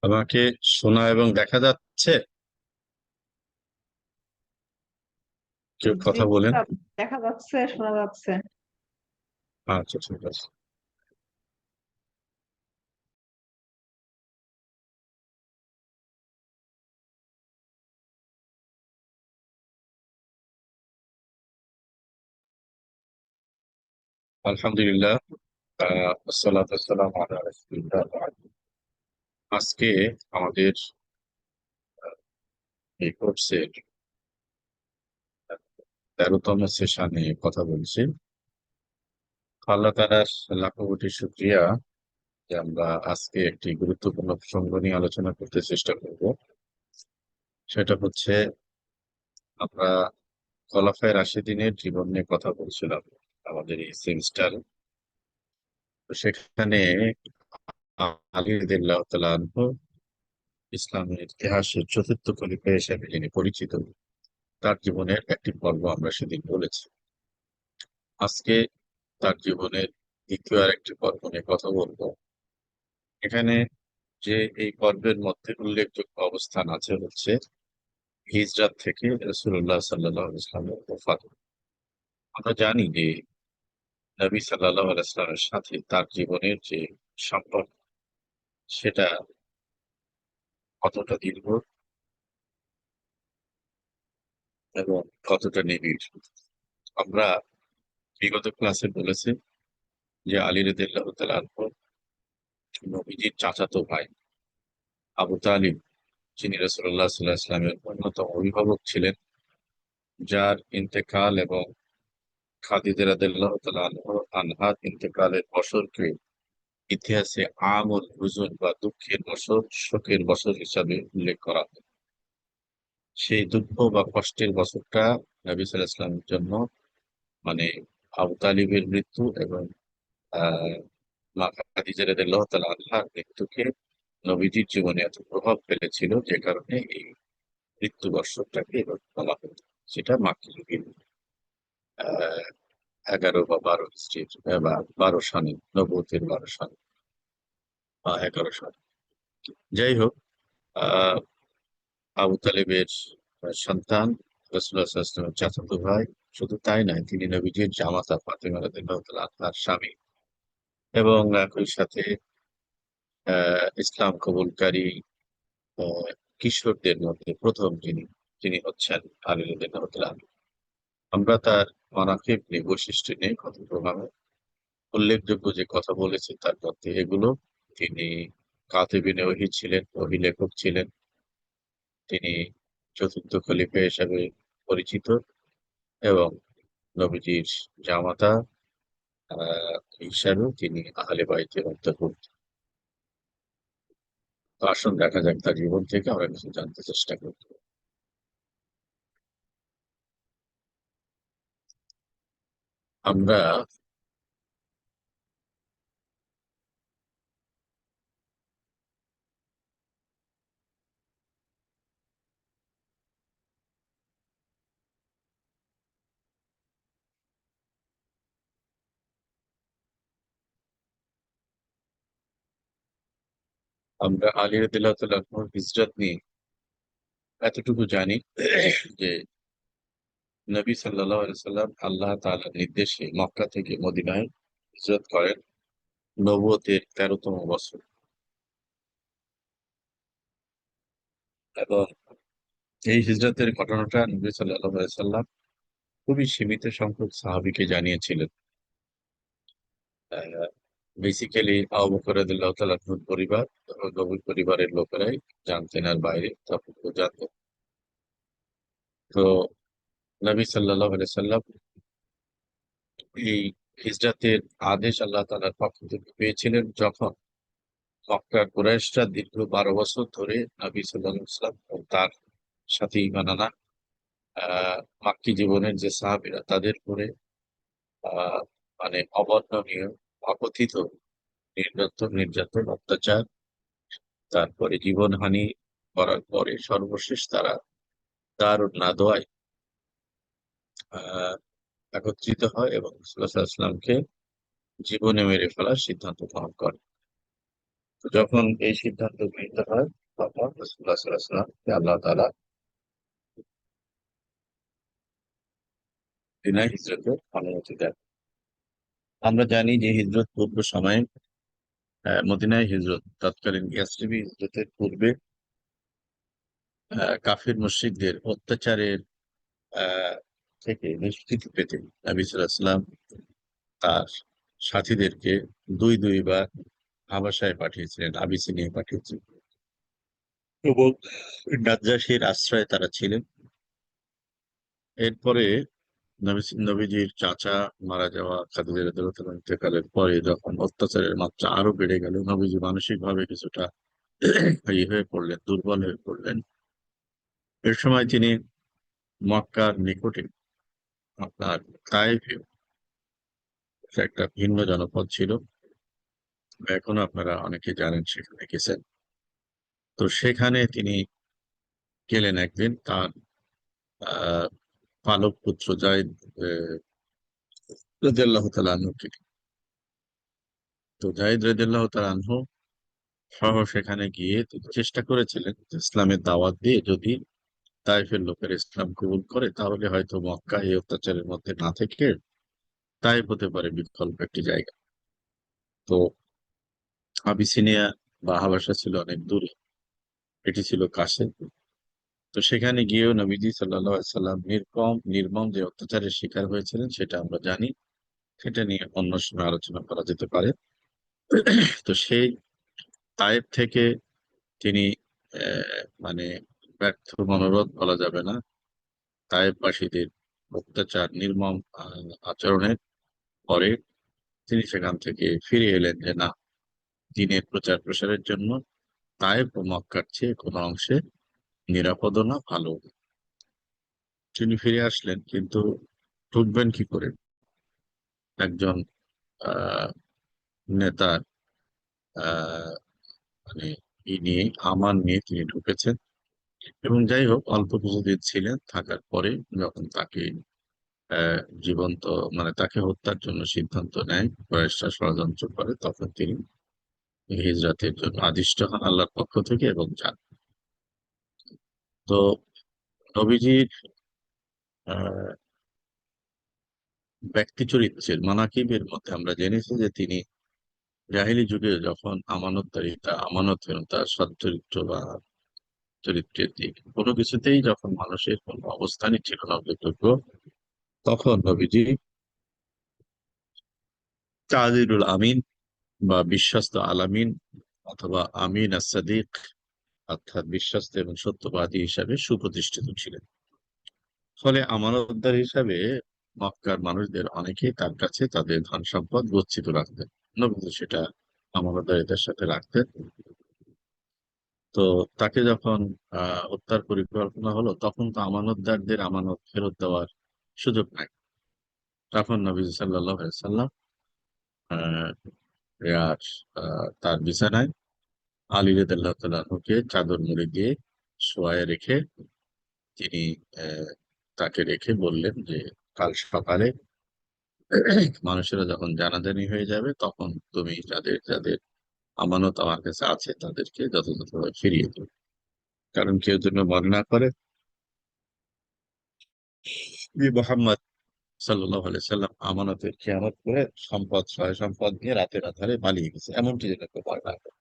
আমাকে শোনা এবং দেখা যাচ্ছে? কেউ জি কথা বলেন। স্যার, দেখা যাচ্ছে, শোনা যাচ্ছে। আচ্ছা, ঠিক আছে। আলহামদুলিল্লাহ। আসসালাতু ওয়াসসালামু আলা রাসূলিল্লাহ। আজকে আমাদের এই কোর্সের 13তম সেশনে কথা বলছি। আল্লাহ তাআলার লাখো কোটি শুকরিয়া যে আমরা আজকে একটি গুরুত্বপূর্ণ প্রসঙ্গ নিয়ে আলোচনা করতে চেষ্টা করব। সেটা হচ্ছে, আমরা খোলাফায়ে রাশিদিনের জীবন নিয়ে কথা বলছিলাম আমাদের এই সেমিস্টার। তো সেখানে আলী রাদিয়াল্লাহু তাআলা আনহু ইসলামের ইতিহাসের চতুর্থ খলিফা হিসেবে যিনি পরিচিত, তার জীবনের একটি পর্ব আমরা সেদিন বলেছি। আজকে তার জীবনের দ্বিতীয় আরেকটি পর্ব নিয়ে কথা বলবো। এখানে যে এই পর্বের মধ্যে উল্লেখযোগ্য অবস্থান আছে হচ্ছে হিজরাত থেকে রাসূলুল্লাহ সাল্লাল্লাহু আলাইহি ওয়াসাল্লামের ওফাত। আমরা জানি যে নবী সাল্লাল্লাহু আলাইহি ওয়াসাল্লামের সাথে তার জীবনের যে সম্পর্ক, সেটা কতটা দীর্ঘ এবং কতটা নিবিড়। আমরা বিগত ক্লাসে বলেছি যে আলী রাদিয়াল্লাহু তাআলা আনহু নবীজির চাচাতো ভাই আবু তালিব, যিনি রাসূলুল্লাহ সাল্লাল্লাহু আলাইহি ওয়াসাল্লামের অন্যতম অভিভাবক ছিলেন, যার ইন্তেকাল এবং খাদিজা রাদিয়াল্লাহু তাআলা আনহার ইন্তেকালের বছরকে ইতিহাসে আমুল হুজুন বা দুঃখের বছর, শোকের বছর হিসাবে উল্লেখ করা হয়। সেই দুঃখ বা কষ্টের বছরটা নবী সাল্লাল্লাহু আলাইহি ওয়াসাল্লামের জন্য, মানে আবু তালিবের মৃত্যু এবং আহ মা খাদিজা রাদিয়াল্লাহু তাআলা আনহার মৃত্যুকে নবীজির জীবনে এত প্রভাব ফেলেছিল, যে কারণে এই মৃত্যু বর্ষটাকে এভাবে বলা হতো। সেটা মাক্কি যুগের আহ 11 বা 12 হিজরির বা 12 সনে, নবুয়তের 12 সনে বা 11 সনে। যাই হোক, আহ আবু তালেবের সন্তান, রাসূলুল্লাহ সাল্লাল্লাহু আলাইহি ওয়াসাল্লামের চাচাতো ভাই। শুধু তাই নয়, তিনি নবীজির জামাতা ফাতেমা রাদিয়াল্লাহু তাআলা আনহার স্বামী, এবং একই সাথে ইসলাম কবুলকারী আহ, কিশোরদের মধ্যে প্রথম যিনি, তিনি হচ্ছেন আলী রাদিয়াল্লাহু তাআলা আনহু। আমরা তার মানাকিব নিয়ে, বৈশিষ্ট্য নিয়ে কত প্রভাবে উল্লেখযোগ্য যে কথা বলেছি তার মধ্যে এগুলো। তিনি কাতিবিনে ওহী ছিলেন, ওহী লেখক ছিলেন। তিনি চতুর্থ খলিফা হিসেবে পরিচিত এবং নবীজির জামাতা হিসাবেও তিনি আহলে বাইতের অন্তর্ভুক্ত। তো আসুন দেখা যাক তার জীবন থেকে আমরা কিছু জানতে চেষ্টা করব। আমরা আমরা আলী রাদিয়াল্লাহু তাআলা আনহুর হিজরত নিয়ে এতটুকু জানি যে নবী সাল্লাল্লাহু আলাইহি সাল্লাম আল্লাহ তাআলার নির্দেশে মক্কা থেকে মদিনায় হিজরত করেন নবুয়তের 13তম বছর। এবং এই হিজরতের ঘটনাটা নবী সাল্লাল্লাহু আলাইহি সাল্লাম খুবই সীমিত সংখ্যক সাহাবীকে জানিয়েছিলেন। বেসিক্যালি আবু বকর রাদিয়াল্লাহু তাআলা আনহুর পরিবার এবং নবীর পরিবারের লোকেরাই জানতেন, আর বাইরে তখন কেউ জানতেন। তো নবী সাল্লাল্লাহু আলাইহি সাল্লাম এই হিজরতের আদেশ আল্লাহ তাআলার পক্ষ থেকে পেয়েছিলেন যখন মক্কার কুরাইশরা দীর্ঘ 12 বছর ধরে নবী সাল্লাল্লাহু আলাইহি ওয়াসাল্লাম এবং তার সাথে ঈমান আনা মাক্কি জীবনের যে সাহাবীরা, তাদের উপরে আহ মানে অবর্ণনীয়, অকথিত নির্যাতন, অত্যাচার, তারপরে জীবনহানি করার পরে সর্বশেষ তারা দারুন নাদোয়ায় আহ একত্রিত হয় এবং রাসূলুল্লাহ সাল্লাল্লাহু আলাইহি ওয়াসাল্লামকে জীবনে মেরে ফেলার সিদ্ধান্ত গ্রহণ করে। তো যখন এই সিদ্ধান্ত গৃহীত হয় তখন রাসূলুল্লাহ সাল্লাল্লাহু আলাইহি ওয়াসাল্লামকে আল্লাহ তাআলা মদিনায় হিজরতের অনুমতি দেন। আমরা জানি যে হিজরত পূর্ব সময়ে মদিনায় হিজরত তৎকালীন ইয়াসরিবে হিজরতের পূর্বে কাফির মুশরিকদের অত্যাচারের আহ থেকে নিষ্কৃতি পেতে নবী সাল্লাল্লাহু আলাইহি ওয়াসাল্লাম তার সাথীদেরকে দুইবার হাবাসায় পাঠিয়েছিলেন, আবিসিনিয়ায় পাঠিয়েছিলেন এবং নাজ্জাশীর আশ্রয়ে তারা ছিলেন। এরপরে নবীজির চাচা মারা যাওয়া, খাদিজা রাদিয়াল্লাহু তাআলার ইন্তেকালের পরে যখন অত্যাচারের মাত্রা আরো বেড়ে গেল, নবীজি মানসিক ভাবে কিছুটা হয়ে পড়লেন, দুর্বল হয়ে পড়লেন। এর সময় তিনি মক্কার নিকটে আপনার তায়েফে, সে একটা ভিন্ন জনপদ ছিল, এখনো আপনারা অনেকে জানেন, সেখানে গেছেন। তো সেখানে তিনি গেলেন একদিন তার আহ পালক পুত্র যায়েদ রাদিয়াল্লাহু তাআলা আনহুকে। তো যায়েদ রাদিয়াল্লাহু তাআলা আনহু সহ সেখানে গিয়ে তিনি চেষ্টা করেছিলেন যে ইসলামের দাওয়াত দিয়ে যদি তাইফের লোকের ইসলাম কবুল করে তাহলে হয়তো মক্কা এই অত্যাচারের মধ্যে না থেকে তাইফ হতে পারে বিকল্প একটি জায়গা। তো আবিসিনিয়া বা হাবাসা ছিল অনেক দূরে, এটি ছিল কাছে। তো সেখানে গিয়েও নবীজি সাল্লাল্লাহু আলাইহি সাল্লাম নির্মম যে অত্যাচারের শিকার হয়েছিলেন সেটা আমরা জানি, সেটা নিয়ে অন্য সময় আলোচনা করা যেতে পারে। তো সেই তায়েফ থেকে তিনি মানে ব্যর্থ মনোরথ বলা যাবে না, তায়েফবাসীদের অত্যাচার নির্মম আচরণের পরে তিনি সেখান থেকে ফিরে এলেন যে না, দ্বীনের প্রচার প্রসারের জন্য তায়েফ ও মক্কার চেয়ে কোনো অংশে নিরাপদও না, ভালো না। তিনি ফিরে আসলেন, কিন্তু ঢুকবেন কি করে? একজন আহ নেতার আহ মানে নিয়ে, আমান নিয়ে তিনি ঢুকেছেন। এবং যাই হোক, অল্প কিছুদিন ছিলেন, থাকার পরে যখন তাকে জীবন্ত তাকে হত্যার জন্য সিদ্ধান্ত নেয়, কুরাইশরা ষড়যন্ত্র করে, তখন তিনি হিজরতের জন্য আদিষ্ট হন আল্লাহর পক্ষ থেকে এবং যান। তো নবীজির আহ ব্যক্তি চরিত্রের মানাকিবের মধ্যে আমরা জেনেছি যে তিনি জাহিলি যুগে যখন আমানতহীনতা, সচ্চরিত্র বা চরিত্রের দিক কোনো কিছুতেই যখন মানুষের কোনো অবস্থানই ছিল না উল্লেখযোগ্য, তখন নবীজি তাজিরুল আমিন বা বিশ্বস্ত আলামিন অথবা আমিন আস-সাদিক, অর্থাৎ বিশ্বস্ত এবং সত্যবাদী হিসাবে সুপ্রতিষ্ঠিত ছিলেন। ফলে আমানতদার হিসাবে মক্কার মানুষদের অনেকেই তার কাছে তাদের ধন সম্পদ গচ্ছিত রাখতেন। নবীজি সেটা আমানতদারিতার সাথে রাখতেন। তো তাকে যখন হত্যার পরিকল্পনা হলো, তখন তো আমানতদারদের আমানত ফেরত দেওয়ার সুযোগ নাই। তখন নবী সাল্লাল্লাহু আলাইহি সাল্লাম আহ আর তার বিছানায় আলী রাদিয়াল্লাহু তাআলা আনহুকে চাদর মুড়ি দিয়ে শোয়ায় রেখে তিনি তাকে রেখে বললেন যে কাল সকালে মানুষেরা যখন জানাজানি হয়ে যাবে তখন তুমি যাদের যাদের আমানত আমার কাছে আছে তাদেরকে যথাযথভাবে ফিরিয়ে দেবে। কারণ কেউ যেন মনে না করে যে মোহাম্মদ সাল্লাল্লাহু আলাইহি সাল্লাম আমানতের খেয়ানত করে সয় সম্পদ নিয়ে রাতের আধারে পালিয়ে গেছে, এমনটি যেন কেউ মনে না করে।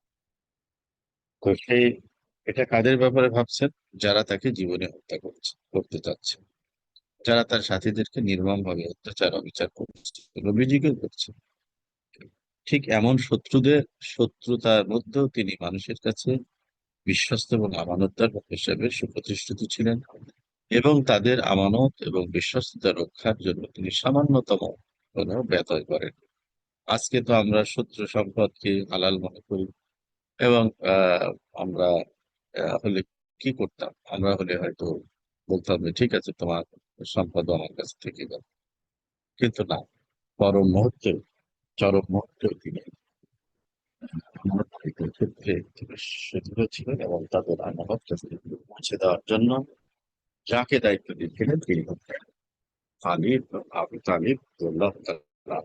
তো সেই এটা কাদের ব্যাপারে ভাবছেন? যারা তাকে জীবনে হত্যা করতে চাচ্ছে, যারা তার সাথীদেরকে নির্মমভাবে অত্যাচার অবিচার করছে, নবীজিকেও করছে। ঠিক এমন শত্রুতার মধ্যেও তিনি মানুষের কাছে বিশ্বস্ত এবং আমানতদার হিসেবে সুপ্রতিষ্ঠিত ছিলেন এবং তাদের আমানত এবং বিশ্বস্ততা রক্ষার জন্য তিনি সামান্যতম কোনো ব্যতয় করেন। আজকে তো আমরা শত্রু সম্পদকে হালাল মনে করি এবং আমরা হলে কি করতাম? আমরা হলে হয়তো বলতাম যে ঠিক আছে, তোমার সম্পদ আমার কাছ থেকে দাও। কিন্তু না, পরম মুহূর্তে, চরম মুহূর্তে তিনি আমানতের ক্ষেত্রে তিনি সদৃঢ় ছিলেন এবং তাদের আমানতকে পৌঁছে দেওয়ার জন্য যাকে দায়িত্ব দিয়েছিলেন তিনি হচ্ছেন আবু তালিব রাদিয়াল্লাহু তাআলা।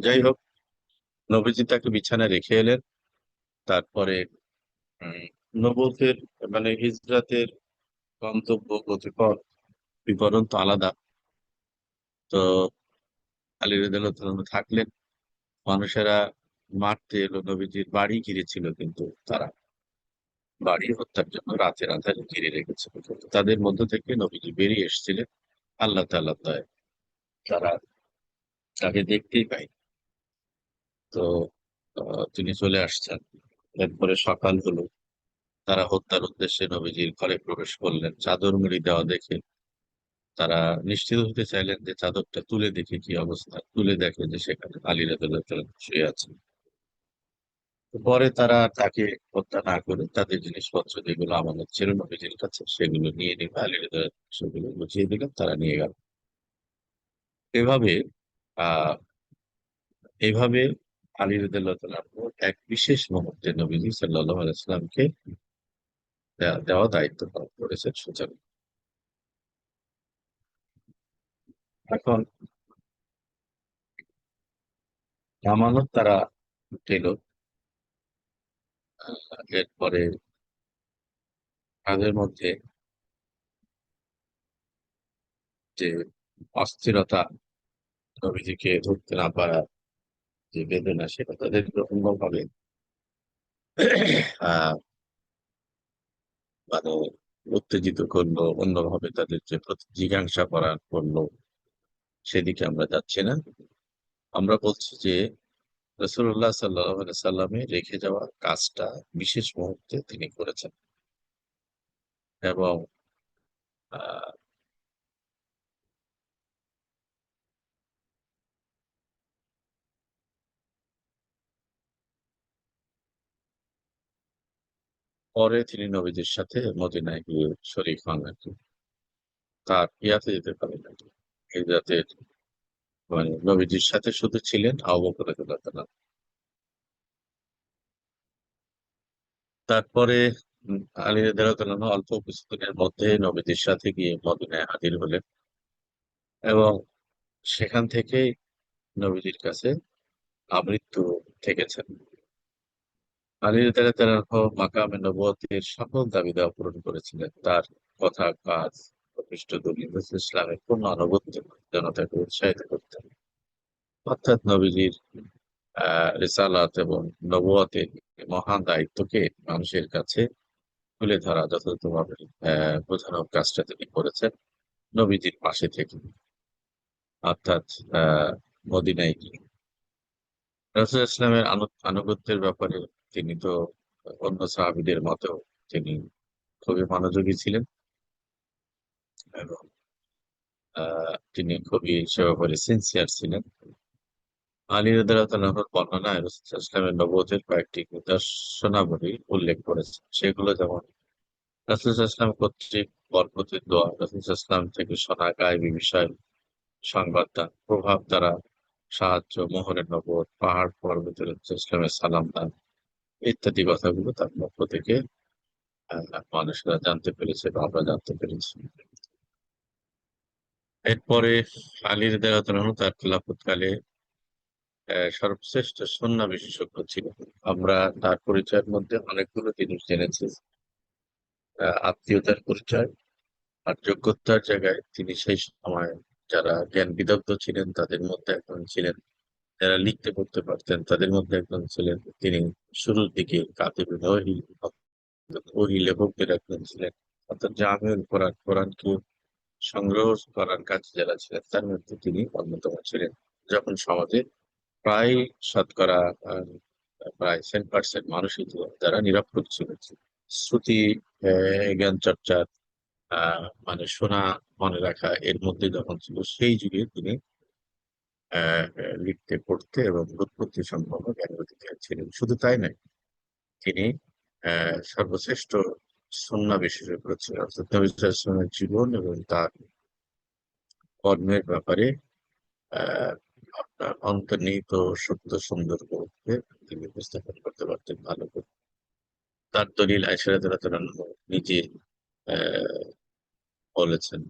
যাই হোক, নবীজি তাকে বিছানায় রেখে এলেন তারপরে নবুয়তের মানে হিজরাতের গন্তব্য গতিপথ বিবরণ তো আলাদা। তো আলী রাদিয়াল্লাহু তাআলা আনহু থাকলেন, মানুষেরা মারতে এলো, নবীজির বাড়ি ঘিরেছিল, কিন্তু তারা বাড়ি হত্যার জন্য রাতের আঁধারে ঘিরে রেখেছিল। কিন্তু তাদের মধ্য থেকে নবীজি বেরিয়ে এসেছিলেন আল্লাহ তাআলার দয়ায়। তারা তাকে দেখতেই পায়। তো তিনি চলে আসছেন। এরপরে সকাল হলো, তারা হত্যার উদ্দেশ্যে নবীজির ঘরে প্রবেশ করলেন। চাদর মুড়ি দেওয়া দেখে তারা নিশ্চিত হতে চাইলেন যে চাদরটা তুলে দেখে কি অবস্থা। তুলে দেখে যে সেখানে আলী রাদিয়াল্লাহু তাআলা শুয়ে আছেন। তো পরে তারা তাকে হত্যা না করে তাদের জিনিসপত্র যেগুলো আমানত ছিল নবীজির কাছে সেগুলো নিয়ে নিবে, আলী রাদিয়াল্লাহু তাআলা সেগুলো বুঝিয়ে দিলেন, তারা নিয়ে গেল। এভাবে আহ এভাবে আলী রাদিয়াল্লাহু তাআলা আনহু এক বিশেষ মুহূর্তে নবীজি সাল্লাল্লাহু আলাইহি ওয়াসাল্লামকে দেওয়া দায়িত্ব পালন করেছেন সুচারু। এখন আমানত তারা পেল। এরপরে তাদের মধ্যে যে অস্থিরতা, নবীজিকে ধরতে না পারা, যে বেদনা, সেটা তাদের অন্যভাবে আহ মানে উত্তেজিত করলো, অন্যভাবে তাদের যে প্রতি জিজ্ঞাসা করা করলো, সেদিকে আমরা যাচ্ছি না। আমরা বলছি যে রাসূলুল্লাহ সাল্লাল্লাহু আলাইহি সাল্লামের রেখে যাওয়া কাজটা বিশেষ মুহূর্তে তিনি করেছেন। এবং আহ পরে তিনি নবীজির সাথে মদিনায় গিয়ে শরীক হন আর কি। তার ইয়াতে যেতে পারেন আর কি, হিজরাতের মানে নবীজির সাথে শুধু ছিলেন আবু বকর রাদিয়াল্লাহু তাআলা। তারপরে আলী রাদিয়াল্লাহু তাআলা আনহু অল্প কিছুদিনের মধ্যে নবীজির সাথে গিয়ে মদিনায় হাজির হলেন এবং সেখান থেকেই নবীজির কাছে আমৃত্যু থেকেছেন। আলী রাদিয়াল্লাহু তাআলা আনহু মাকামে নবুয়তের সকল দাবি দাওয়া পূরণ করেছিলেন। তার কথা, কাজ, প্রকৃষ্ট দলিল ইসলামের পূর্ণ আনুগত্য জনতাকে উৎসাহিত করতেন। অর্থাৎ নবীজির রিসালাত এবং নবুয়তের মহান দায়িত্বকে মানুষের কাছে তুলে ধরা, যথাযথভাবে বোঝানোর কাজটা তিনি করেছেন নবীজির পাশে থেকে, অর্থাৎ আহ মদিনায় গিয়ে। রাসূল ইসলামের আনুগত্যের ব্যাপারে তিনি তো অন্য সাহাবীদের মতো তিনি খুবই মনোযোগী ছিলেন এবং তিনি খুবই সে ব্যাপারে সিনসিয়ার ছিলেন। আলী রাদিয়াল্লাহু তাআলা আনহুর বর্ণনায় রাসূল সাল্লাল্লাহু আলাইহি ওয়াসাল্লামের নবুয়তের কয়েকটি নিদর্শনাবলী উল্লেখ করেছেন। সেগুলো যেমন রাসূল সাল্লাল্লাহু আলাইহি ওয়াসাল্লাম কর্তৃক বরকতের দোয়া, রাসূল সাল্লাল্লাহু আলাইহি ওয়াসাল্লাম থেকে শোনা গায়বী বিষয়, সংবাদ দান, প্রভাব দ্বারা সাহায্য, মোহরের নবুয়ত, পাহাড় পর্বতের ইসলামের সালাম দান ইত্যাদি কথাগুলো তার পক্ষ থেকে মানুষরা জানতে পেরেছে বা আমরা জানতে পেরেছি। এরপরে আলী রাদিয়াল্লাহু তাআলা আনহু তার খিলাফতকালে সর্বশ্রেষ্ঠ সুন্নাহ বিশেষজ্ঞ ছিলেন। আমরা তার পরিচয়ের মধ্যে অনেকগুলো জিনিস জেনেছি। আত্মীয়তার পরিচয় আর যোগ্যতার জায়গায় তিনি সেই সময় যারা জ্ঞান বিদগ্ধ ছিলেন তাদের মধ্যে একজন ছিলেন। যারা লিখতে পড়তে পারতেন তাদের মধ্যে একজন ছিলেন। তিনি শুরুর দিকে কাতিবুল ওহী, ওহী লেখকদের একজন ছিলেন। অর্থাৎ জামিউল কোরআন, কোরআনকে সংগ্রহ করার কাজে যারা ছিলেন তার মধ্যে তিনি অন্যতম ছিলেন। যখন সমাজে প্রায় শতকরা আহ, প্রায় 10% মানুষই ছিল যারা নিরক্ষর ছিল। শ্রুতি, জ্ঞান চর্চার মানে শোনা, মনে রাখা এর মধ্যে যখন ছিল, সেই যুগে তিনি লিখতে পড়তে এবং উৎপত্তি সম্পন্ন জ্ঞানের অধিকারী ছিলেন। শুধু তাই নয়, তিনি সর্বশ্রেষ্ঠ সুন্নাহ বিশেষজ্ঞ ছিলেন। অর্থাৎ নবী সাল্লাল্লাহু আলাইহি ওয়াসাল্লামের জীবন এবং তার কর্মের ব্যাপারে আহ আপনার অন্তর্নিহিত সত্য সুন্দর করতে তিনি উপস্থাপন করতে পারতেন ভালো করে। তার দলিল আয়েশা রাদিয়াল্লাহু তাআলা আনহা নিজে আহ বলেছেন।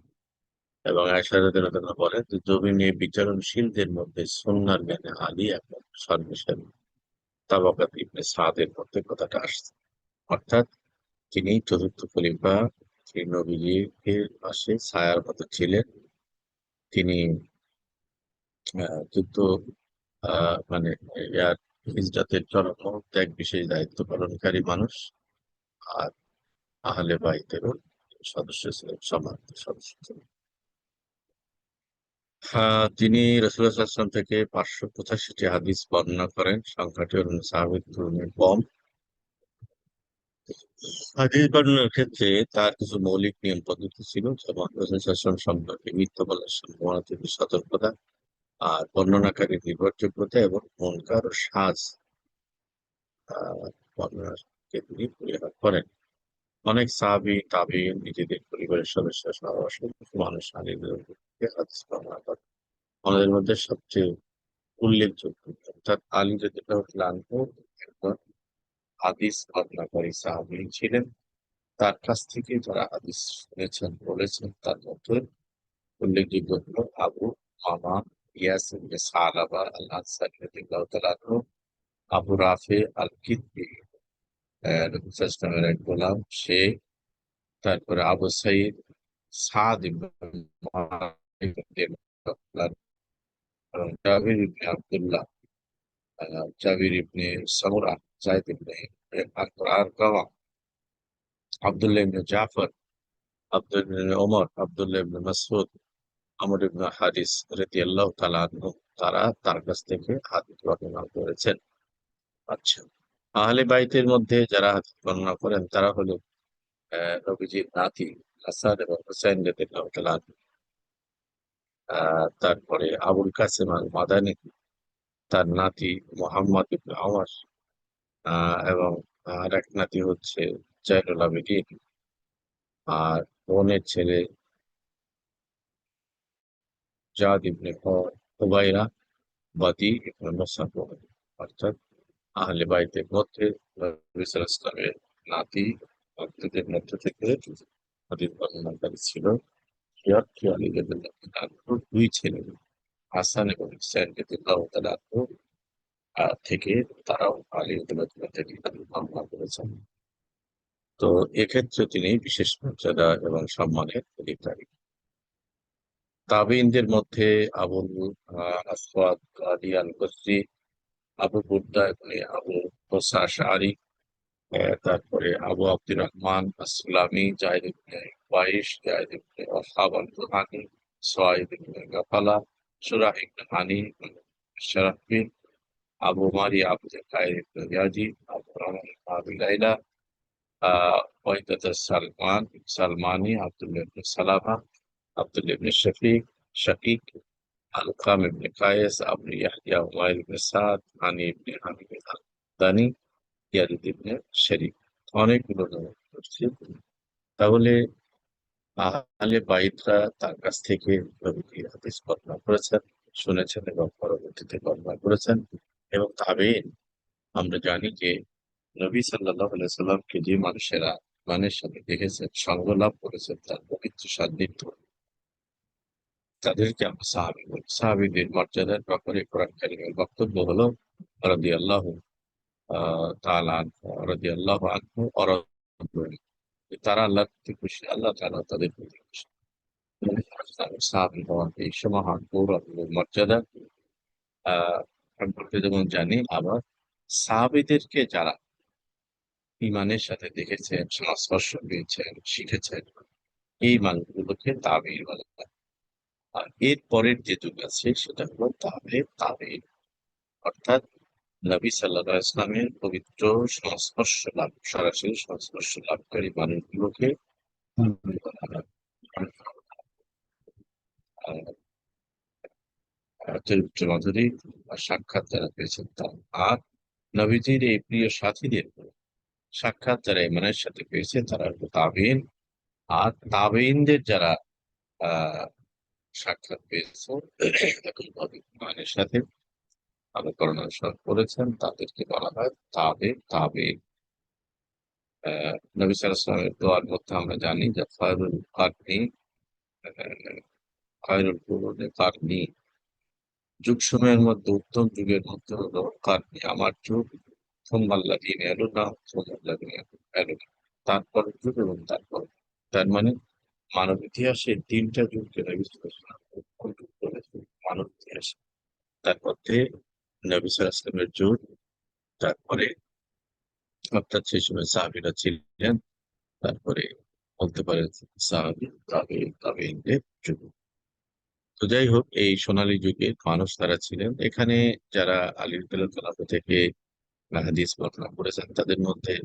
এবং আয়েশা রাদিয়াল্লাহু তাআলা বলেন যে জমি নিয়ে বিচরণশীলদের মধ্যে সুন্নাহর জ্ঞানে আলী এখন সর্বসারী। তাবাকাত ইবনে সাদের মধ্যে কথাটা আসছে, অর্থাৎ তিনি চতুর্থ খলিফা, তিনি নবীজির পাশে ছায়ার মতো ছিলেন। তিনি যুদ্ধ মানে ইয়ার হিজরাতের চরম মুহূর্তে এক বিশেষ দায়িত্ব পালনকারী মানুষ, আর আহলে বাইতেরও সদস্য ছিলেন, সম্মানিত সদস্য ছিলেন। তিনি রাসূলুল্লাহ সাল্লাল্লাহু আলাইহি ওয়াসাল্লাম থেকে 585টি হাদিস বর্ণনা করেন, সংখ্যাটি অন্য সাহাবীদের তুলনায় কম। হাদিস বর্ণনার ক্ষেত্রে তার কিছু মৌলিক নিয়ম পদ্ধতি ছিল, যেমন রাসূল সাল্লাল্লাহু আলাইহি ওয়াসাল্লাম সম্পর্কে মিথ্যা বলার সম্ভাবনা থেকে সতর্কতা, আর বর্ণনাকারীর নির্ভরযোগ্যতা এবং মুনকার ও শায বর্ণনাকে তিনি পরিহার করেন। অনেক সাহাবী, তাবেঈন নিজেদের পরিবারের সদস্য সহ অসংখ্য মানুষ আলীর থেকে হাদিস বর্ণনা করেন। আমাদের মধ্যে সবচেয়ে উল্লেখযোগ্য অর্থাৎ আলী রাদিয়াল্লাহু তাআলা আনহু একজন হাদিস বর্ণনাকারী সাহাবী ছিলেন। তার কাছ থেকে যারা হাদিস শুনেছেন, বলেছেন, তার মধ্যে উল্লেখযোগ্য হলো আবু মামা ইয়াস ইবনে সালাবা আল আনসারী রাদিয়াল্লাহু তাআলা আনহু, আবু রাফি আল কিতবি, নবী সাল্লাল্লাহু আলাইহি ওয়াসাল্লামের এক গোলাম সে, তারপরে আবু সাঈদ সাদ ইবনে মুআয রাদিয়াল্লাহু তাআলা, জাবির ইবনে আব্দুল্লাহ, জাবির ইবনে সামুরা, যায়েদ ইবনে আরকামা, আব্দুল্লাহ ইবনে জাফর, আব্দুল্লাহ ইবনে ওমর, আব্দুল্লাহ ইবনে মাসউদ, আমর ইবনে হারিস রাদিয়াল্লাহু তাআলা আনহু, তারা তার কাছ থেকে হাদিস বর্ণনা করেছেন। আচ্ছা, আহলে বাইতের মধ্যে যারা হাদিস বর্ণনা করেন তারা হলো নবীজির নাতি হাসান এবং হুসাইন রাদিয়াল্লাহু তাআলা আনহু, তারপরে আবুল কাসেম আল মাদানী, তার নাতি মুহাম্মদ ইবনে ওমর, এবং আর এক নাতি হচ্ছে জয়নুল আবেদিন, আর বোনের ছেলে জাদ ইবনে হুবাইরা, বাদী ইবনে মুসাব। অর্থাৎ আহলে বাইতের মধ্যে নবী সাল্লাল্লাহু আলাইহি ওয়াসাল্লামের নাতি ভক্তদের মধ্যে থেকে হাদিস বর্ণনাকারী ছিল সিরাত আলী রাদিয়াল্লাহু তাআলা আনহুর দুই ছেলে হাসান এবং হুসাইন রাদিয়াল্লাহু তাআলা আনহু থেকে, তারাও আলী রাদিয়াল্লাহু তাআলা থেকে হাদিস বর্ণনা করেছেন। তো এক্ষেত্রে তিনি বিশেষ মর্যাদা এবং সম্মানের অধিকারী। তাবেঈনদের মধ্যে আবুল আসওয়াদ আলী আল বসরি, আবু বুরদা ইবনে আবু মুসা আশআরী, তারপরে আবু আব্দুর রহমান আসলামি, জাহিদ ইবনে ওয়াইস, জাহিদ ইবনে ওয়াহাব আল জুহানী, সুয়াইদ ইবনে গাফালা, সুরাহ ইবনে হানি, শারাফি, আবু মারি আব্দুল কায়ের ইবনে ইয়াজি, আবু রহমান ইবনে আবি লাইলা, ওয়াইদাত সালমানি, আব্দুল্লাহ ইবনে সালামা, আব্দুল্লাহ ইবনে শাকিক, আলকাম ইবনে কায়েস, আবু ইয়াহইয়া ওয়াইল ইবনে সাদ, হানি ইবনে হামিদ আল দানি, ইয়াজিদ ইবনে শরীক। অনেকগুলো নাম করছি। তাহলে আহলে বাইতরা তার কাছ থেকে নবীজির হাদিস বর্ণনা করেছেন, শুনেছেন এবং পরবর্তীতে বর্ণনা করেছেন। এবং তাবেঈন, আমরা জানি যে নবী সাল্লাল্লাহু আলাইহি সাল্লামকে যে মানুষেরা ইমানের সাথে দেখেছেন, সঙ্গ লাভ করেছেন, তার পবিত্র সান্নিধ্য, তাদেরকে আমরা সাহাবী বলি। সাহাবীদের মর্যাদার ব্যাপারে কোরআন কারীমের বক্তব্য হলো রাদিয়াল্লাহু তাআলা আনহু, রাদিয়াল্লাহু আনহু ওয়া রাদু আনহু। তারা আল্লাহর প্রতি খুশি, আল্লাহ তাআলা তাদের প্রতি খুশি। সাহাবী হওয়ার এই সমাহার গৌরব এবং মর্যাদা সম্পর্কে যেমন জানি, আবার সাহাবীদেরকে যারা ইমানের সাথে দেখেছেন, সংস্পর্শ পেয়েছেন, শিখেছেন, এই মানুষগুলোকে তাবেঈন বলা হয়। আর এর পরের যে যুগ আছে সেটা হলো তাবেঈন, অর্থাৎ নবী সাল্লাল্লাহু আলাইহি ওয়াসাল্লামের পবিত্র সংস্পর্শ লাভ, সরাসরি সংস্পর্শ লাভকারী মানুষগুলোকে বলা হয়। চরিত্র মাধুরী বা সাক্ষাৎ যারা পেয়েছেন তারা, আর নবীজির এই প্রিয় সাথীদের সাক্ষাৎ যারা ইমানের সাথে পেয়েছে তারা হলো তাবেঈন। আর তাবেঈনদের যারা আহ সাক্ষাৎ পেয়েছে একইভাবে ইমানের সাথে অনুকরণ অনুসরণ করেছেন, তাদেরকে বলা হয় তাবেঈন। নবী সাল্লাল্লাহু আলাইহি ওয়াসাল্লামের দোয়ার মধ্যে আমরা জানি যে খায়রুল কুরুনি কারনি, যুগ সময়ের মধ্যে উত্তম যুগের মধ্যে হলো কারনি, আমার যুগ, সোম্মাল্লাদিন এলো না, সোম্মাল্লাদিন এলো না, তারপর যুগ এবং তারপর। তার মানে মানব ইতিহাসে তিনটা যুগকে নবী সাল্লাল্লাহু আলাইহি ওয়াসাল্লাম কন্ট্রোল করেছে মানব ইতিহাসে। তার মধ্যে নবী সাল্লাল্লাহু আলাইহি ওয়াসাল্লামের যুগ, তারপরে অর্থাৎ সেই সময় সাহাবীরা ছিলেন, তারপরে বলতে পারেন সাহাবী তাবেঈনদের যুগ। তো যাই হোক, এই সোনালী যুগে মানুষ তারা ছিলেন। এখানে যারা আলী রাদিয়াল্লাহু আনহু থেকে হাদিস বর্ণনা করেছেন তাদের মধ্যে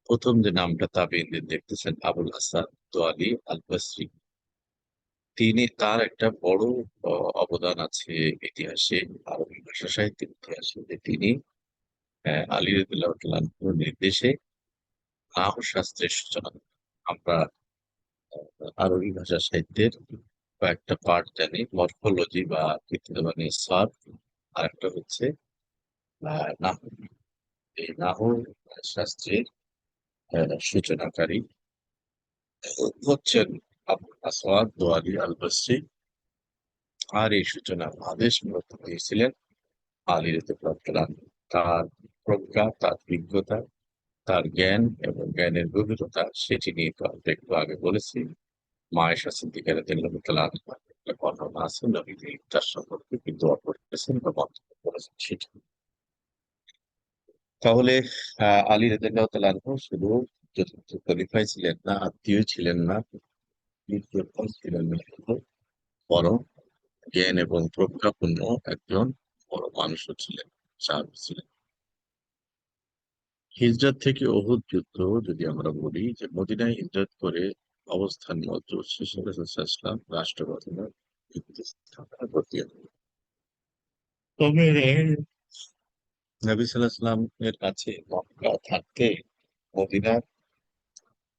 প্রথম যে নামটা তাবেঈনদের দেখতেছেন, আবুল হাসান দোয়ালি আল বসরি। তার একটা বড় অবদান আছে ইতিহাসে, আরবি ভাষা সাহিত্যের ইতিহাসে, যে তিনি আলী রাদিয়াল্লাহু আনহুর নির্দেশে নাহু শাস্ত্রের সূচনা করেন। আমরা আরবি ভাষা সাহিত্যের কয়েকটা পার্ট জানি, মরফোলজি বা মানে সরফ, আর একটা হচ্ছে নাহু। এই নাহু শাস্ত্রের সূচনাকারী হচ্ছেন আবুল আসওয়াদ দোয়ালি আল বসরি। আর এই সূচনার আদেশ মূলত দিয়েছিলেন আলী রাদিয়াল্লাহু আনহু। তার প্রজ্ঞা, তার বিজ্ঞতা, তার জ্ঞান এবং জ্ঞানের গভীরতা, সেটি নিয়ে তো আমরা একটু আগে বলেছি। মা আয়েশা সিদ্দিকা রাদিয়াল্লাহু তাআলা আনহা একটা বর্ণনা আছে, নবীজি তার সম্পর্কে কি দোয়া করেছেন বা মন্তব্য করেছেন সেটি। তাহলে আলী রাদিয়াল্লাহু তাআলা আনহু শুধু চতুর্থ খলিফাই ছিলেন না, আত্মীয় ছিলেন না, বিদ্যমান ছিলেন না শুধু, বরং জ্ঞান এবং প্রজ্ঞাপূর্ণ একজন বড় মানুষও ছিলেন, সাহাবী ছিলেন। হিজরত থেকে উহুদ যুদ্ধ যদি আমরা বলি, যে মদিনায় হিজরত করে অবস্থান মজবুত শেষে রাসূলুল্লাহ সাল্লাল্লাহু আলাইহি ওয়াসাল্লাম রাষ্ট্র গঠনের ভিত্তি স্থাপনা ঘটিয়ে দেন। তবে নবী সাল্লাল্লাহু আলাইহি ওয়াসাল্লাম এর কাছে মক্কা থাকতে মদিনার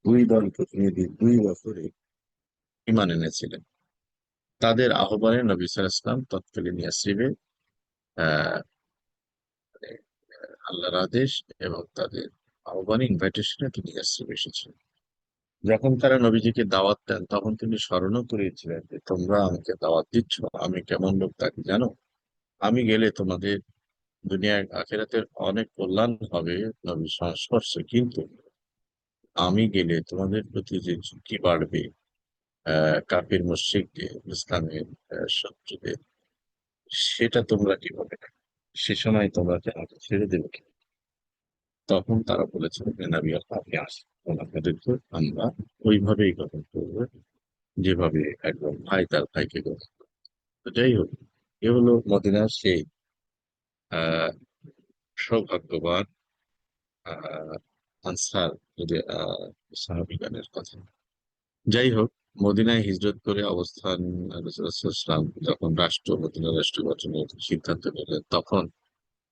দুই দল প্রতিনিধি 2 বছরে ঈমান এনেছিলেন। তাদের আহ্বানে নবী সাল্লাল্লাহু আলাইহি ওয়াসাল্লাম তৎকালীন ইয়াসরিবে আহ মানে, আল্লাহর আদেশ এবং তাদের আহ্বানে, ইনভাইটেশনে তিনি ইয়াসরিবে এসেছিলেন। যখন তারা নবীজিকে দাওয়াত দেন তখন তিনি স্মরণও করিয়েছিলেন যে তোমরা আমাকে দাওয়াত দিচ্ছ, আমি কেমন লোক তা কি জানো? আমি গেলে তোমাদের দুনিয়া আখিরাতের অনেক কল্যাণ হবে নবীর সংস্পর্শে, কিন্তু আমি গেলে তোমাদের প্রতি যে ঝুঁকি বাড়বে, কাফির মুশরিকদের, ইসলামের শত্রুদের, সেটা তোমরা কিভাবে দেখো? সে সময় তোমরা কি আমাকে ছেড়ে দেবে কি? তখন তারা বলেছিল যে নবী আল্লাহ, আপনি আসেন, আপনাদেরকে আমরা ওইভাবেই গ্রহণ করবো যেভাবে একজন ভাই তার ভাইকে গ্রহণ করে। তো যাই হোক, এ হলো মদিনার সেই আহ সৌভাগ্যবান আহ আনসার, যদি সাহাবিগণের কথা। যাই হোক, মদিনায় হিজরত করে অবস্থান, রাসূলুল্লাহ সাল্লাল্লাহু আলাইহি ওয়াসাল্লাম যখন মদিনা রাষ্ট্র গঠনের সিদ্ধান্ত নিলেন, তখন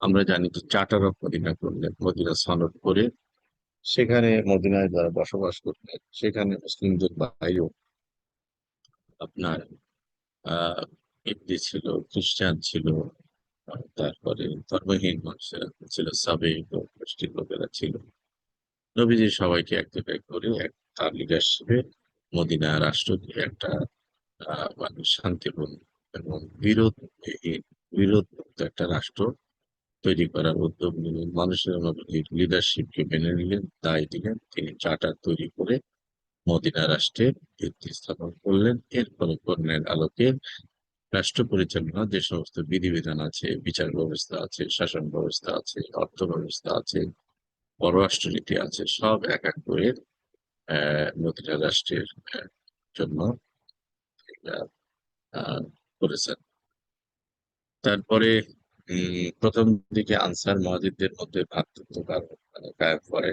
আমরা জানি যে চার্টার অফ মদিনা করলেন, মদিনা সনদ করে সেখানে মদিনায় যারা বসবাস করতেন সেখানে মুসলিমদের বাইরেও আপনার আহ ইহুদি ছিল, খ্রিস্টান ছিল, তারপরে ধর্মহীন মানুষেরা ছিল, সাবেক ও গোষ্ঠীর লোকেরা ছিল। নবীজি সবাইকে এক জায়গায় করে তার লিডারশিপে মদিনা রাষ্ট্রকে একটা মানে শান্তিপূর্ণ এবং বিরোধ মুক্ত একটা রাষ্ট্র তৈরি করার উদ্যোগ নিলেন। মানুষের নবীজির লিডারশিপকে মেনে নিলেন, দায় দিলেন। তিনি চার্টার তৈরি করে মদিনা রাষ্ট্রের ভিত্তি স্থাপন করলেন। এরপরে কর্ণের আলোকে রাষ্ট্র পরিচালনা যে সমস্ত বিধিবিধান আছে, বিচার ব্যবস্থা আছে, শাসন ব্যবস্থা আছে, অর্থ ব্যবস্থা আছে, পররাষ্ট্রনীতি আছে, সব এক এক করে মদিনা রাষ্ট্রের জন্য এটা, আহ, করেছেন। তারপরে প্রথম দিকে আনসার মুহাজিরদের মধ্যে ভ্রাতৃত্ব কায়েম করে।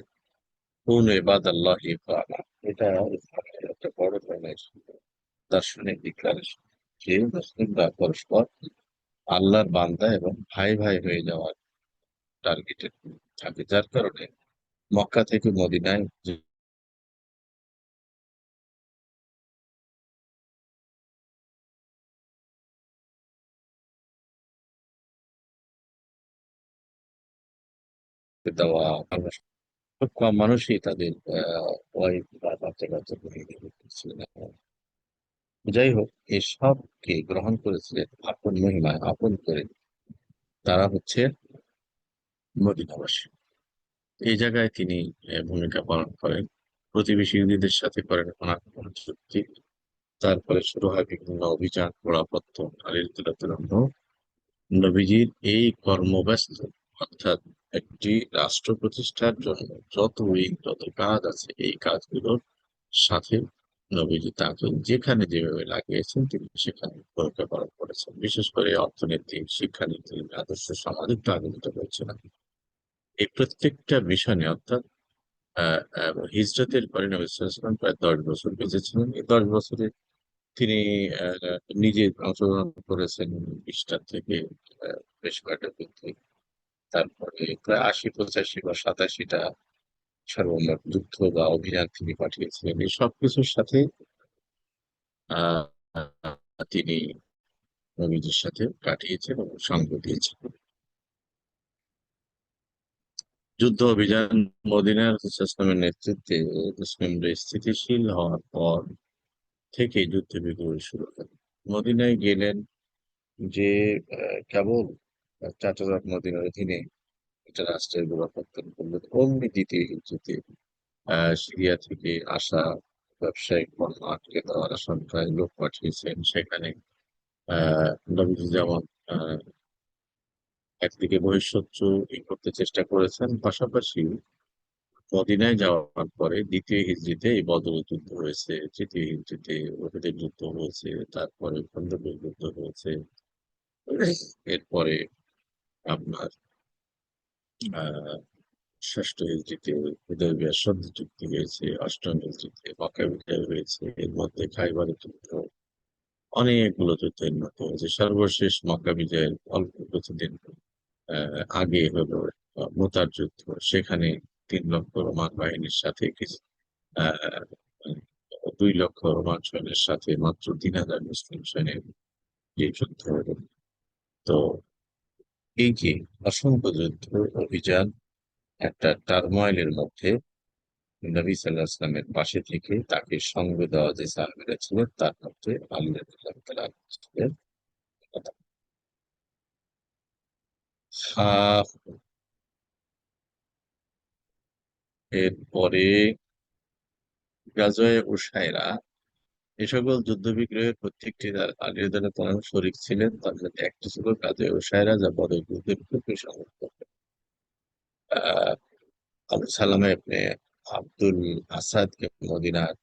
কুন ইবাদাল্লাহ ইখওয়ানা, এটা ইসলামের একটা বড় ধরনের দার্শনিক ডিক্লারেশন, যে মুসলিমরা পরস্পর আল্লাহর বান্দা এবং ভাই ভাই হয়ে যাওয়ার টার্গেটেড থাকে। যার কারণে মক্কা থেকে মদিনায় যেতে দেওয়া, খুব কম মানুষই তাদের ওয়াইফ বা বাচ্চা কাচ্চা নিয়ে ছিলেন। যাই হোক, এসবকে গ্রহণ করেছিলেন আপন মহিমায় আপন করে, তারা হচ্ছে মদিনাবাসী। এই জায়গায় তিনি ভূমিকা পালন করেন। প্রতিবেশী ইহুদিদের সাথে করেন আনাগোনা চুক্তি। তারপরে শুরু হয় বিভিন্ন অভিযান, গোড়াপত্তন, আলীর নবীজির এই কর্মব্যস্ত, অর্থাৎ একটি রাষ্ট্র প্রতিষ্ঠার জন্য যত কাজ আছে, এই কাজগুলোর সাথে নবীজি তাকে যেখানে যেভাবে লাগিয়েছেন তিনি সেখানে ভূমিকা পালন করেছেন। বিশেষ করে অর্থনীতি, শিক্ষানীতি, আদর্শ, সামাজিক তো আলোচিত হয়েছিল। এই প্রত্যেকটা বিষয় নিয়ে, অর্থাৎ হিজরতের পরে নবী সাল্লাল্লাহু আলাইহি ওয়াসাল্লাম প্রায় 10 বছর বেঁচেছিলেন। এই 10 বছরে তিনি নিজে অংশগ্রহণ করেছেন 20টা থেকে বেশ কয়েকটা যুদ্ধে। তারপরে প্রায় 80, 85 বা 87টা সর্বমোট যুদ্ধ বা অভিযান তিনি পাঠিয়েছিলেন। এই সবকিছুর সাথে আহ তিনি নবীজির সাথে কাটিয়েছেন এবং সঙ্গ দিয়েছেন। যুদ্ধ অভিযান মদিনার ইসলামের নেতৃত্বে মুসলিমরা স্থিতিশীল হওয়ার পর থেকে যুদ্ধ বিগ্রহ শুরু হয়। মদিনায় গেলেন যে কেবল চাচা মদিনার অধীনে একটা রাষ্ট্রের গোড়াপত্তন করলেন। অমনি দ্বিতীয় হিজরতে সিরিয়া থেকে আসা ব্যবসায়িক পণ্য আটকে দেওয়ার আশঙ্কায় লোক পাঠিয়েছেন সেখানে। নবীজি যেমন আহ, একদিকে বহিঃশত্রু করতে চেষ্টা করেছেন, পাশাপাশি মদিনায় যাওয়ার পরে দ্বিতীয় হিজরিতে এই বদরের যুদ্ধ হয়েছে, তৃতীয় হিজরিতে উহুদের যুদ্ধ হয়েছে, তারপরে খন্দকের যুদ্ধ হয়েছে। এরপরে আপনার আহ ষষ্ঠ হিজরিতে হুদায়বিয়ার সন্ধি চুক্তি হয়েছে, অষ্টম হিজরিতে মক্কা বিজয় হয়েছে, এর মধ্যে খাইবারের যুদ্ধ, অনেকগুলো যুদ্ধ এর মধ্যে হয়েছে। সর্বশেষ মক্কা বিজয়ের অল্প কিছুদিন আগে হলো মুতার যুদ্ধ। সেখানে 3 লক্ষ রোমান বাহিনীর সাথে আহ 2 লক্ষ রোমান সৈন্যের সাথে মাত্র 3,000 মুসলিম সৈন্যের যে যুদ্ধ হলো। তো এই যে অসংখ্য যুদ্ধ, অভিযান, একটা টার্মোইলের মধ্যে নবী সাল্লাহ ইসলামের পাশে থেকে তাকে সঙ্গ দেওয়া যে সাহাবীরা ছিলেন তার মধ্যে আলী রাদিয়াল্লাহু তাআলা ছিলেন। আহ, এরপরে গাজওয়ে উসায়রা, এ সকল যুদ্ধ বিগ্রহের প্রত্যেকটি আলী রাদিয়াল্লাহু তাআলা শরীক ছিলেন। তার মধ্যে একটি ছিল গাজওয়ে উসায়রা, যা বদর যুদ্ধের খুবই সংঘটিত। আহ আবু সালামা ইবনে আব্দুল আসাদকে মদিনার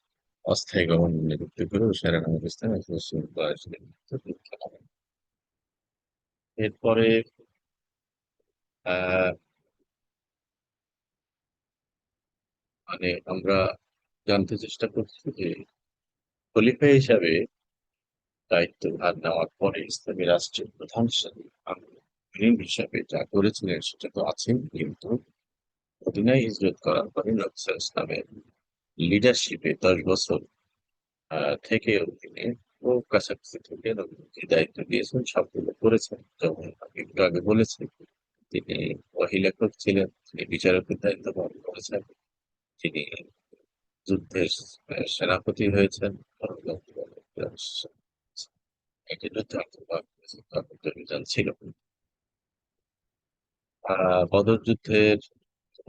অস্থায়ী গভর্নর নিযুক্ত করে উসায়রা নামক স্থানে রাসূলুল্লাহ সাল্লাল্লাহু আলাইহি ওয়াসাল্লাম। এরপরে আহ মানে আমরা জানতে চেষ্টা করছি যে খলিফা হিসাবে দায়িত্বভার নেওয়ার পরে ইসলামী রাষ্ট্রের প্রধান হিসাবে হিসাবে যা করেছিলেন সেটা তো আছেই, কিন্তু মদিনায় হিজরত করার পরে নবী সাল্লাল্লাহু আলাইহি ওয়াসাল্লামের লিডারশিপে 10 বছর থেকে তিনি ও কাছাকাছি থেকে নবীকে দায়িত্ব দিয়েছেন, সবগুলো করেছেন। যেমন আমি একটু আগে বলেছি, তিনি ওহী লেখক ছিলেন, তিনি বিচারকের দায়িত্ব পালন করেছেন, তিনি যুদ্ধের সেনাপতি হয়েছেন, একটি যুদ্ধে অভিযান ছিল। বদর যুদ্ধের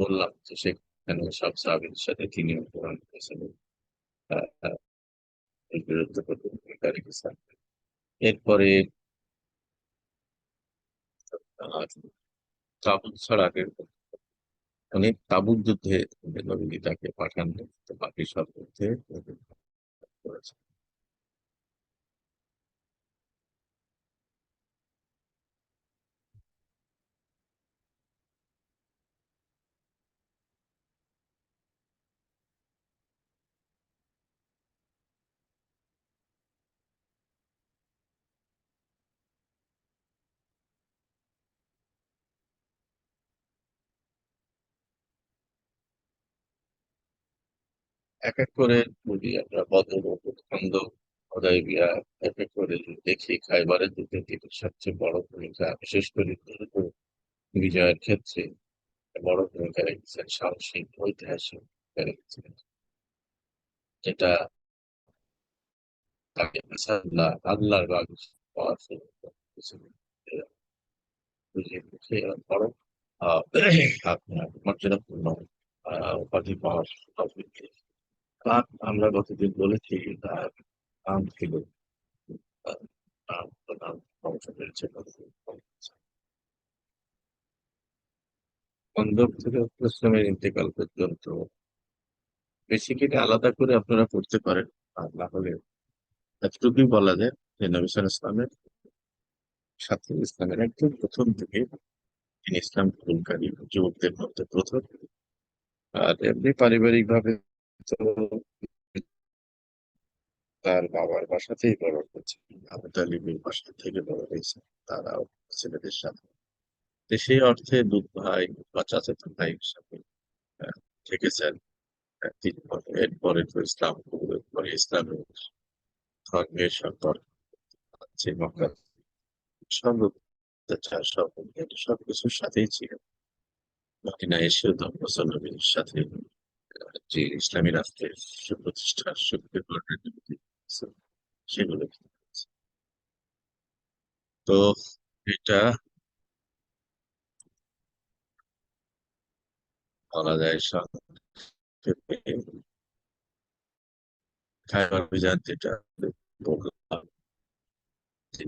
বললাম যে সেখানে সব সাহাবীদের সাথে তিনি অংশগ্রহণ করেছিলেন, আহ, এর বিরুদ্ধে ভূমিকা রেখেছেন। এরপরে আহ, তাবুক ছাড়া আগের অনেক তাবুক যুদ্ধে নবীজি তাকে পাঠান, তো বাকি সব যুদ্ধে করেছে। এক এক করে যদি আমরা বদর, উহুদ, খন্দক, হুদায়বিয়া এক এক করে যদি দেখি, খাইবারের যুদ্ধে তিনি সবচেয়ে বড় ভূমিকা, বিশেষ করে উহুদ বিজয়ের ক্ষেত্রে বড় ভূমিকা রেখেছেন, সাহসিক ঐতিহাসিক ভূমিকা রেখেছেন, যেটা তাকে আল্লাহর বাগ পাওয়ার সুযোগ করে দিয়েছিল। বুঝিয়ে দিচ্ছে বড় আহ, আপনার মর্যাদাপূর্ণ উপাধি পাওয়ার টপিক। আমরা গতদিন বলেছি তার নাম ছিল প্রধান অংশ পেয়েছে বন্ধক থেকে ইসলামের ইন্তেকাল পর্যন্ত বেসিক্যালি আলাদা করে আপনারা পড়তে পারেন। আর না হলে এতটুকুই বলা যায় যে নবী সাল্লাল্লাহু আলাইহি ওয়াসাল্লামের সাথে ইসলামের একদম প্রথম থেকে তিনি ইসলাম গ্রহণকারী যুবকদের মধ্যে প্রথম। আর এমনি পারিবারিক ভাবে তো তার বাবার বাসাতেই বড় হয়েছে, আবু তালিবের বাসা থেকে বড় হয়েছে তারাও ছেলেদের সাথে। তো সেই অর্থে দুধ ভাই বা চাচাতো ভাই হিসাবে আহ, থেকেছেন। তিনি এরপরে তো ইসলাম কবুলের পরে ইসলামের ধর্মের সম্পর্ক আছে মক্কা সব অত্যাচার সব অন্যায় সবকিছুর সাথেই ছিল। মদিনা এসেও তো মুসলমানদের সাথে যে ইসলামী রাষ্ট্রের সুপ্রতিষ্ঠা সুপ্রিকরণের সেগুলো করেছে। তো এটা বলা যায় সংক্ষেপে খায়বার অভিযান যেটা বললাম, যে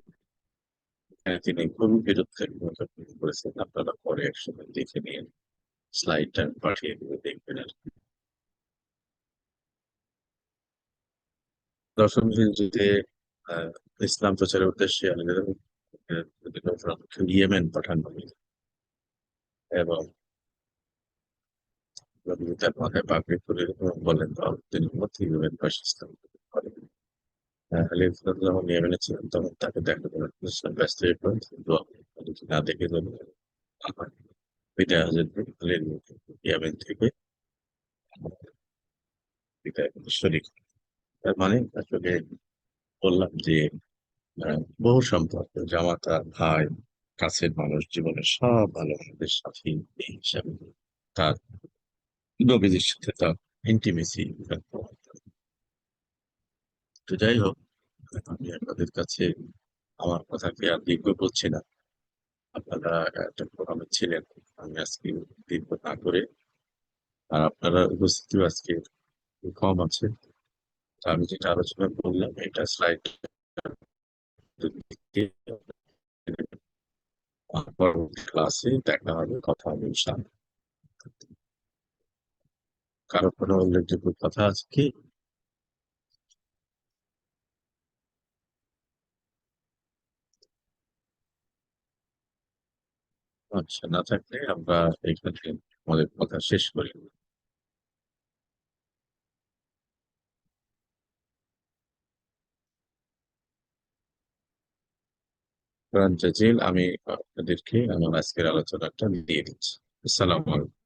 তিনি খুবই বীরত্বের ভূমিকা পালন করেছেন। আপনারা পরে একসময় দেখে নিয়ে স্লাইডটা পাঠিয়ে দিয়ে দেখবেন আর কি। দশম হিজরীতে আহ, ইসলাম প্রচারের উদ্দেশ্যে ইয়েমেন পাঠানো হয় এবং নবী তার মাথায় পাগড়ি পরে বলেন তিনি মধ্যে ইয়েমেন বাসস্থান করেন। যখন ইয়েমেনে ছিলেন তখন তাকে দেখা করার জন্য ব্যস্ত হয়ে পড়েন, কিন্তু অনেকে না দেখে যাবেন আমার বিদায় হাজার ইয়েমেন থেকে বিদায় শরীর। তার মানে আসলে বললাম যে বহু সম্পর্ক জামাতা ভাই কাছের মানুষ জীবনের সব ভালো মানুষদের সাথে এই হিসাবে তার নবীদের সাথে তার ইন্টিমেসি। তো যাই হোক, আমি আপনাদের কাছে আমার কথাকে আর দীর্ঘ করছি না। আপনারা একটা প্রোগ্রামে ছিলেন, আমি আজকে দীর্ঘ না করে, আর আপনারা উপস্থিতিও আজকে কম আছে। তো আমি যেটা আলোচনা করলাম এটা স্লাইড পরবর্তী ক্লাসে দেখা হবে, কথা হবে ইনশাআল্লাহ। কারো কোনো উল্লেখযোগ্য কথা আছে কি? আচ্ছা, না থাকলে আমরা এখানে আমাদের কথা শেষ করি। জাজিল, আমি আপনাদেরকে আমার আজকের আলোচনাটা দিয়ে দিচ্ছি। আসসালামু আলাইকুম।